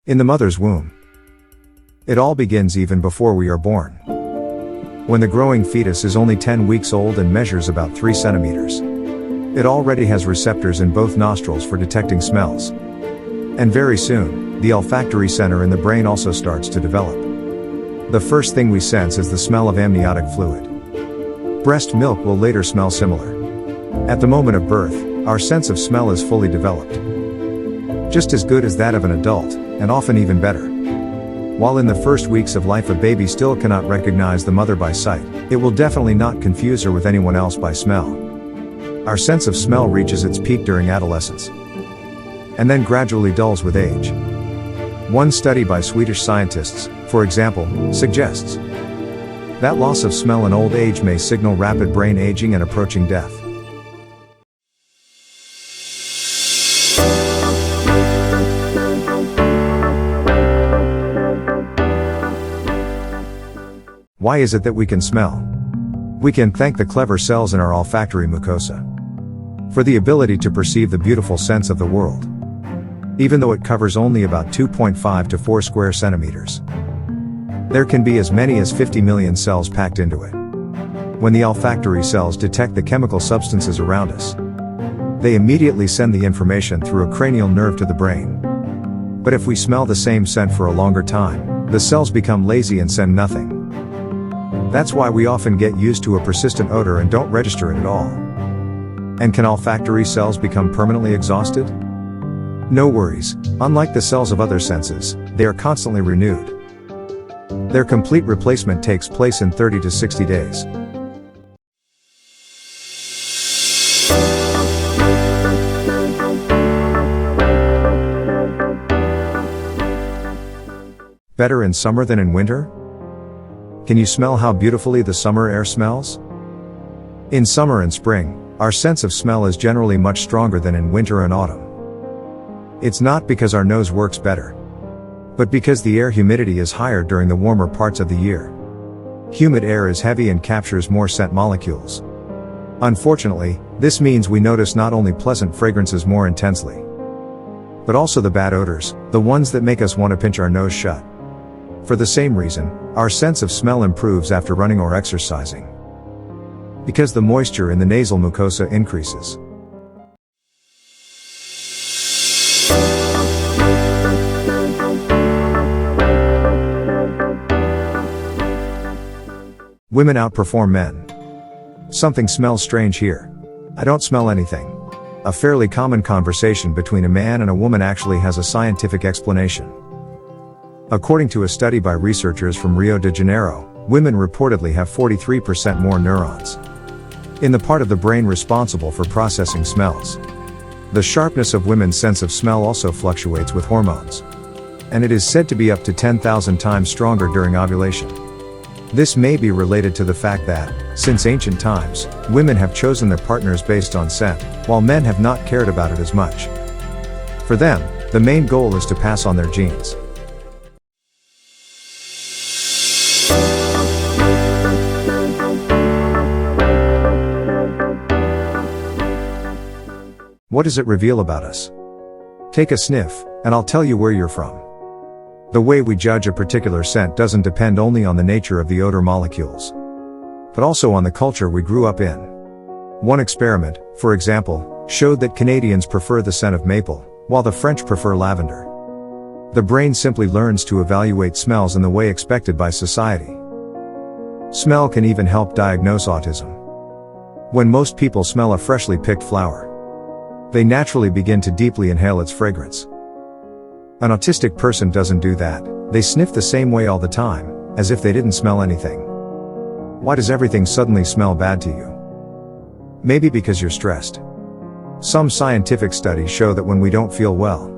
In the mother's womb. It all begins even before we are born. When the growing fetus is only 10 weeks old and measures about 3 centimeters. It already has receptors in both nostrils for detecting smells. And very soon, the olfactory center in the brain also starts to develop. The first thing we sense is the smell of amniotic fluid. Breast milk will later smell similar. At the moment of birth, our sense of smell is fully developed. Just as good as that of an adult, and often even better. While in the first weeks of life a baby still cannot recognize the mother by sight, it will definitely not confuse her with anyone else by smell. Our sense of smell reaches its peak during adolescence, and then gradually dulls with age. One study by Swedish scientists, for example, suggests that loss of smell in old age may signal rapid brain aging and approaching death. Why is it that we can smell? We can thank the clever cells in our olfactory mucosa for the ability to perceive the beautiful scents of the world, even though it covers only about 2.5 to 4 square centimeters. There can be as many as 50 million cells packed into it. When the olfactory cells detect the chemical substances around us, they immediately send the information through a cranial nerve to the brain. But if we smell the same scent for a longer time, the cells become lazy and send nothing. That's why we often get used to a persistent odor and don't register it at all. And can olfactory cells become permanently exhausted? No worries, unlike the cells of other senses, they are constantly renewed. Their complete replacement takes place in 30 to 60 days. Better in summer than in winter? Can you smell how beautifully the summer air smells? In summer and spring, our sense of smell is generally much stronger than in winter and autumn. It's not because our nose works better, but because the air humidity is higher during the warmer parts of the year. Humid air is heavy and captures more scent molecules. Unfortunately, this means we notice not only pleasant fragrances more intensely, but also the bad odors, the ones that make us want to pinch our nose shut. For the same reason, our sense of smell improves after running or exercising, because the moisture in the nasal mucosa increases. Women outperform men. Something smells strange here. I don't smell anything. A fairly common conversation between a man and a woman actually has a scientific explanation. According to a study by researchers from Rio de Janeiro, women reportedly have 43% more neurons in the part of the brain responsible for processing smells. The sharpness of women's sense of smell also fluctuates with hormones, and it is said to be up to 10,000 times stronger during ovulation. This may be related to the fact that, since ancient times, women have chosen their partners based on scent, while men have not cared about it as much. For them, the main goal is to pass on their genes. What does it reveal about us? Take a sniff, and I'll tell you where you're from. The way we judge a particular scent doesn't depend only on the nature of the odor molecules, but also on the culture we grew up in. One experiment, for example, showed that Canadians prefer the scent of maple, while the French prefer lavender. The brain simply learns to evaluate smells in the way expected by society. Smell can even help diagnose autism. When most people smell a freshly picked flower, they naturally begin to deeply inhale its fragrance. An autistic person doesn't do that. They sniff the same way all the time, as if they didn't smell anything. Why does everything suddenly smell bad to you? Maybe because you're stressed. Some scientific studies show that when we don't feel well,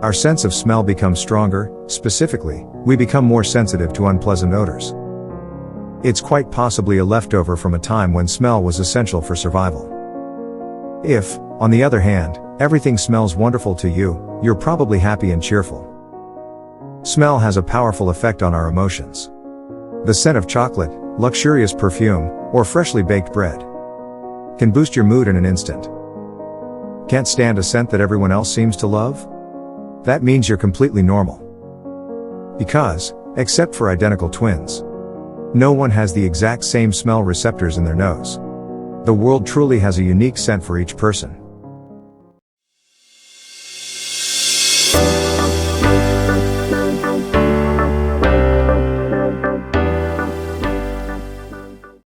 our sense of smell becomes stronger. Specifically, we become more sensitive to unpleasant odors. It's quite possibly a leftover from a time when smell was essential for survival. If, on the other hand, everything smells wonderful to you, you're probably happy and cheerful. Smell has a powerful effect on our emotions. The scent of chocolate, luxurious perfume, or freshly baked bread can boost your mood in an instant. Can't stand a scent that everyone else seems to love? That means you're completely normal. Because, except for identical twins, no one has the exact same smell receptors in their nose. The world truly has a unique scent for each person.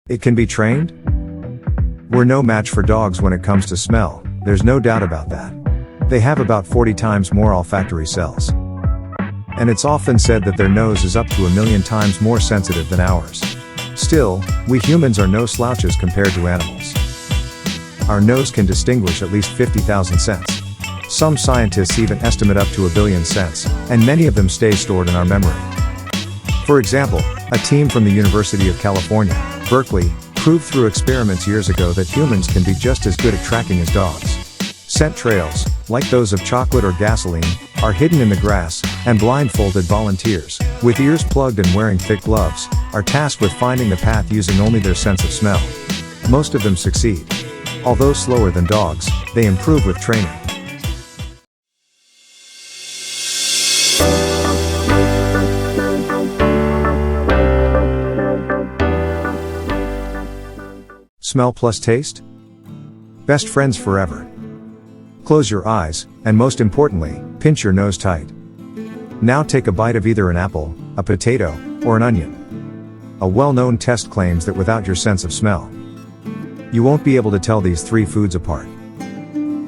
It can be trained? We're no match for dogs when it comes to smell, there's no doubt about that. They have about 40 times more olfactory cells. And it's often said that their nose is up to 1,000,000 times more sensitive than ours. Still, we humans are no slouches compared to animals. Our nose can distinguish at least 50,000 scents. Some scientists even estimate up to 1,000,000,000 scents, and many of them stay stored in our memory. For example, a team from the University of California, Berkeley, proved through experiments years ago that humans can be just as good at tracking as dogs. Scent trails, like those of chocolate or gasoline, are hidden in the grass, and blindfolded volunteers, with ears plugged and wearing thick gloves, are tasked with finding the path using only their sense of smell. Most of them succeed. Although slower than dogs, they improve with training. Smell plus taste? Best friends forever. Close your eyes, and most importantly, pinch your nose tight. Now take a bite of either an apple, a potato, or an onion. A well-known test claims that without your sense of smell, you won't be able to tell these three foods apart.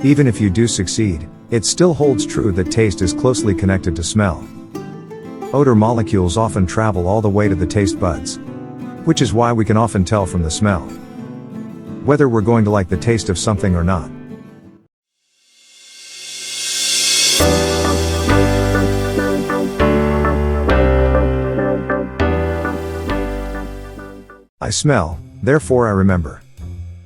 Even if you do succeed, it still holds true that taste is closely connected to smell. Odor molecules often travel all the way to the taste buds, which is why we can often tell from the smell whether we're going to like the taste of something or not. I smell, therefore I remember.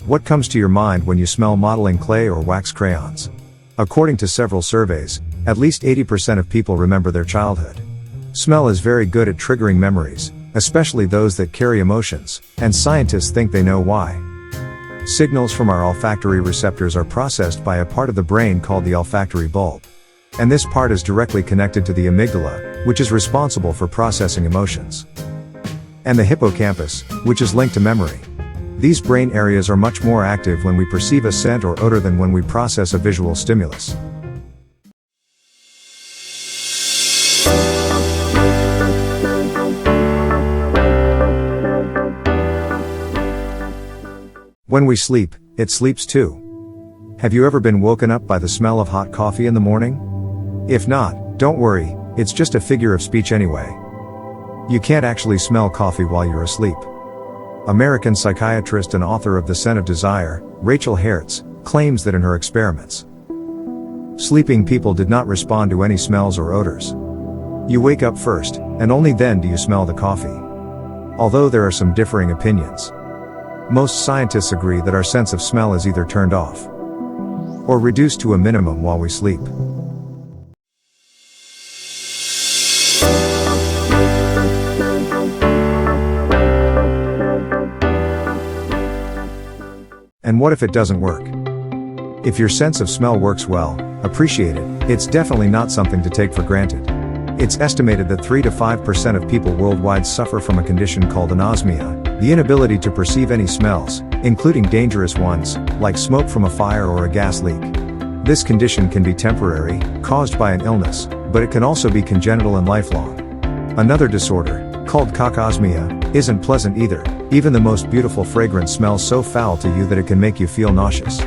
What comes to your mind when you smell modeling clay or wax crayons? According to several surveys, at least 80% of people remember their childhood. Smell is very good at triggering memories, especially those that carry emotions, and scientists think they know why. Signals from our olfactory receptors are processed by a part of the brain called the olfactory bulb. And this part is directly connected to the amygdala, which is responsible for processing emotions, and the hippocampus, which is linked to memory. These brain areas are much more active when we perceive a scent or odor than when we process a visual stimulus. When we sleep, it sleeps too. Have you ever been woken up by the smell of hot coffee in the morning? If not, don't worry, it's just a figure of speech anyway. You can't actually smell coffee while you're asleep. American psychiatrist and author of The Scent of Desire, Rachel Hertz, claims that in her experiments, sleeping people did not respond to any smells or odors. You wake up first, and only then do you smell the coffee. Although there are some differing opinions, most scientists agree that our sense of smell is either turned off or reduced to a minimum while we sleep. And what if it doesn't work? If your sense of smell works well, appreciate it. It's definitely not something to take for granted. It's estimated that 3 to 5% of people worldwide suffer from a condition called anosmia, the inability to perceive any smells, including dangerous ones, like smoke from a fire or a gas leak. This condition can be temporary, caused by an illness, but it can also be congenital and lifelong. Another disorder, called cacosmia, isn't pleasant either. Even the most beautiful fragrance smells so foul to you that it can make you feel nauseous.